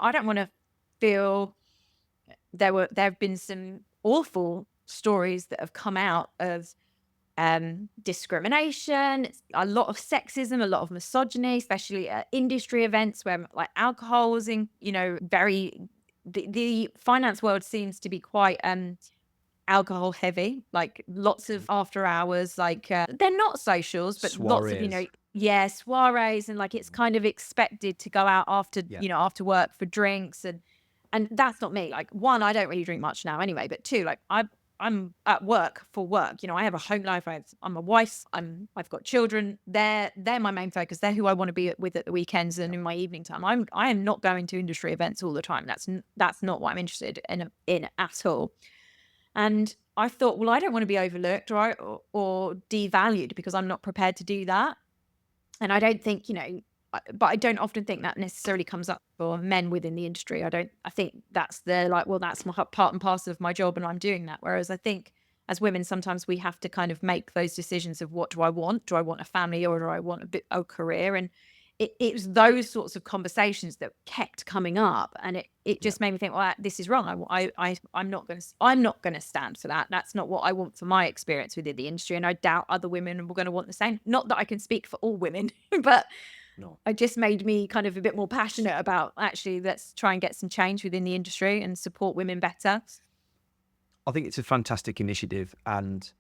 I don't want to feel there have been some awful stories that have come out of discrimination, a lot of sexism, a lot of misogyny, especially at industry events where like alcohol is in, very the finance world seems to be quite alcohol heavy, like lots of after hours, like they're not socials, but lots of, Soirees. yeah, soirees, and like it's kind of expected to go out after, Yeah. after work for drinks, and that's not me. Like one, I don't really drink much now anyway, but two, like I'm at work for work. I have a home life. I'm a wife. I've got children. They're my main focus. They're who I want to be with at the weekends and in my evening time. I am not going to industry events all the time. That's not what I'm interested in at all. And I thought, well, I don't want to be overlooked or devalued because I'm not prepared to do that. And I don't think, but I don't often think that necessarily comes up for men within the industry. I think that's like, well, that's my part and parcel of my job and I'm doing that. Whereas I think as women, sometimes we have to kind of make those decisions of what do I want? Do I want a family or do I want a career? And it was those sorts of conversations that kept coming up, and it Yeah. just made me think, well, this is wrong. I'm not going to stand for that. That's not what I want for my experience within the industry, and I doubt other women were going to want the same. Not that I can speak for all women, but No. it just made me kind of a bit more passionate about actually let's try and get some change within the industry and support women better. I think it's a fantastic initiative, and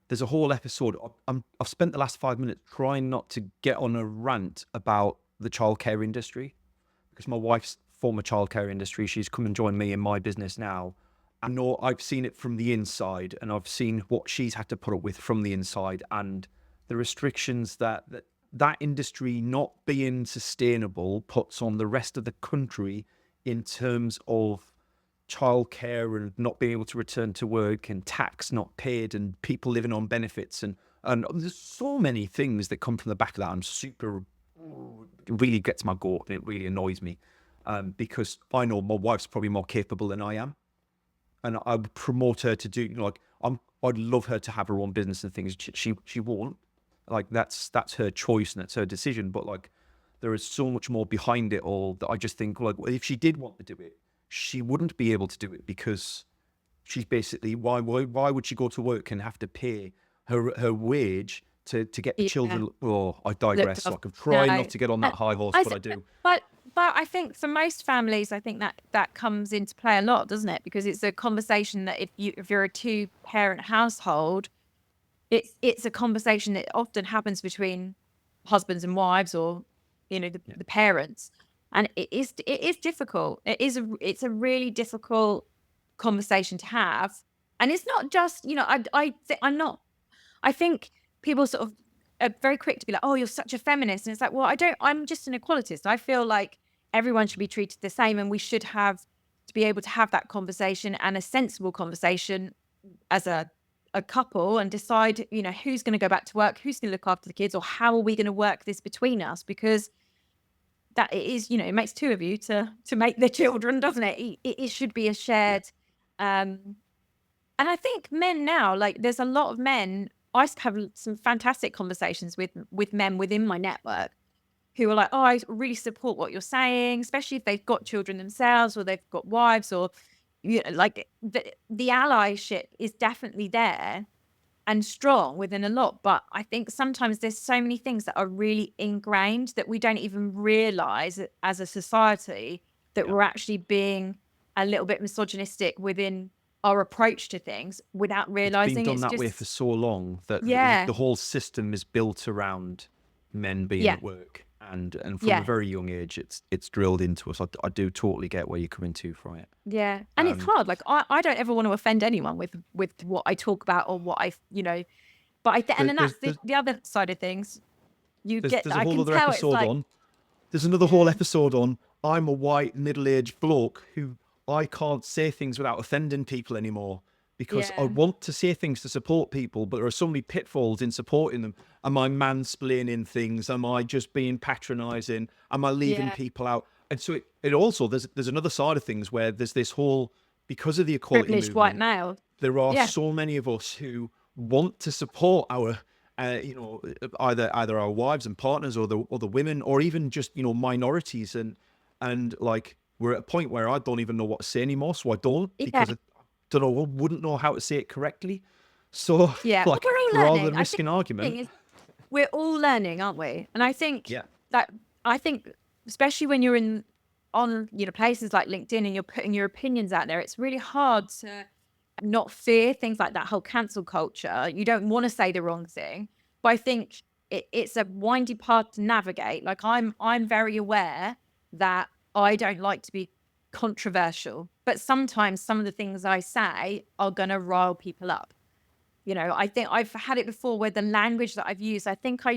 there's a whole episode. I've spent the last 5 minutes trying not to get on a rant about the childcare industry, because my wife's former childcare industry. She's come and joined me in my business now. I know I've seen it from the inside, and I've seen what she's had to put up with from the inside, and the restrictions that industry not being sustainable puts on the rest of the country in terms of childcare and not being able to return to work and tax not paid and people living on benefits and there's so many things that come from the back of that. I'm super, it really gets my goat and it really annoys me, because I know my wife's probably more capable than I am, and I would promote her to do, like, I'd love her to have her own business and things. She won't, like, that's her choice and that's her decision, but like there is so much more behind it all that I just think, like, well, if she did want to do it, she wouldn't be able to do it, because she's basically, why would she go to work and have to pay her wage to get the Yeah. children? Oh, I Looked digress. off. Like, I'm No, trying not to get on that high horse, I but s I do. but I think for most families, I think that comes into play a lot, doesn't it? Because it's a conversation that if you're a two-parent household, it's a conversation that often happens between husbands and wives or, Yeah. the parents. And it is difficult. It's a really difficult conversation to have. And it's not just, I think people sort of are very quick to be like, "Oh, you're such a feminist." And it's like, well, I'm just an equalitist. I feel like everyone should be treated the same and we should have to be able to have that conversation and a sensible conversation as a couple and decide, who's going to go back to work, who's going to look after the kids, or how are we going to work this between us? Because that it is, it makes two of you to make the children, doesn't it? It should be a Yeah. shared. Um, and I think men now, like there's a lot of men. I used to have some fantastic conversations with men within my network who are like, "Oh, I really support what you're saying," especially if they've got children themselves or they've got wives or, like the allyship is definitely there and strong within a lot. But I think sometimes there's so many things that are really ingrained that we don't even realize as a society that Yeah. we're actually being a little bit misogynistic within our approach to things without It's been realizing done it's that way for just, so long that yeah, the whole system is built around men being yeah, at work, and from a yeah. very young age, it's drilled into us. I do totally get where you're coming to from it. Yeah, and it's Um, hard. Like I don't ever want to offend anyone with what I talk about or what but and there, then there's that's there's the other side of things. there's a I whole can other tell it's episode like, on. There's another whole yeah, episode on. I'm a white middle-aged bloke who I can't say things without offending people anymore, because I yeah, want to say things to support people, but there are so many pitfalls in supporting them. Am I mansplaining things? Am I just being patronizing? Am I leaving yeah, people out? And so it also, there's another side of things where there's this whole, because of the equality privileged white movement, male. there are Yeah, so many of us who want to support our, either our wives and partners or the women, or even just minorities, and like we're at a point where I don't even know what to say anymore, so I don't, Yeah. because I don't know, I wouldn't know how to say it correctly. So, Yeah. Well, like, we're all rather learning. than I think risk an the thing argument, is we're all learning, aren't we? And I think yeah, that I think especially when you're in on, places like LinkedIn and you're putting your opinions out there, it's really hard to not fear things like that whole cancel culture. You don't want to say the wrong thing. But I think it's a windy path to navigate. Like I'm very aware that I don't like to be controversial, but sometimes some of the things I say are gonna rile people up. I think I've had it before where the language that I've used, I think I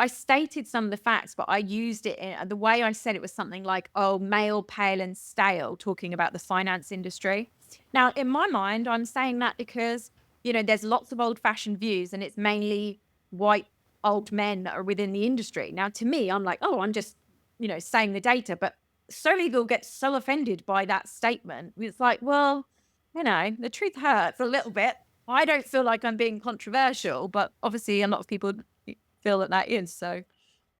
stated some of the facts, but I used it in the way I said it was something like, oh, male, pale, and stale, talking about the finance industry. Now, in my mind, I'm saying that because, there's lots of old fashioned views and it's mainly white old men that are within the industry. Now, to me, I'm like, oh, I'm just, saying the data. But so many people get so offended by that statement. It's like, well, the truth hurts a little bit. I don't feel like I'm being controversial, but obviously a lot of people feel that is, so.